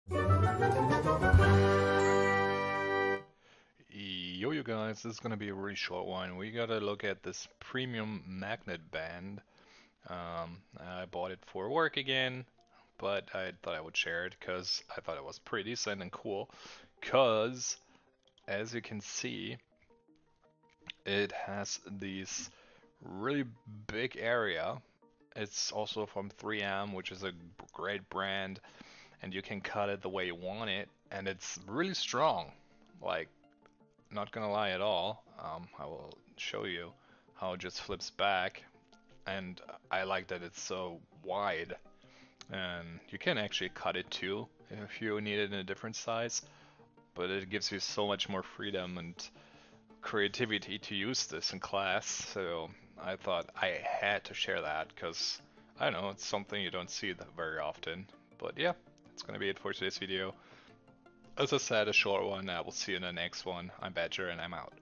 Yo, you guys, this is gonna be a really short one. We gotta look at this premium magnet band. I bought it for work again, but I thought I would share it because I thought it was pretty decent and cool. Because, as you can see, it has these really big area. It's also from 3M, which is a great brand, and you can cut it the way you want it, and it's really strong. Like, not gonna lie at all. I will show you how it just flips back, and I like that it's so wide. And you can actually cut it too if you need it in a different size, but it gives you so much more freedom and creativity to use this in class. So I thought I had to share that because I don't know, it's something you don't see that very often. But yeah, that's gonna be it for today's video. As I said, a short one. I will see you in the next one. I'm Badger and I'm out.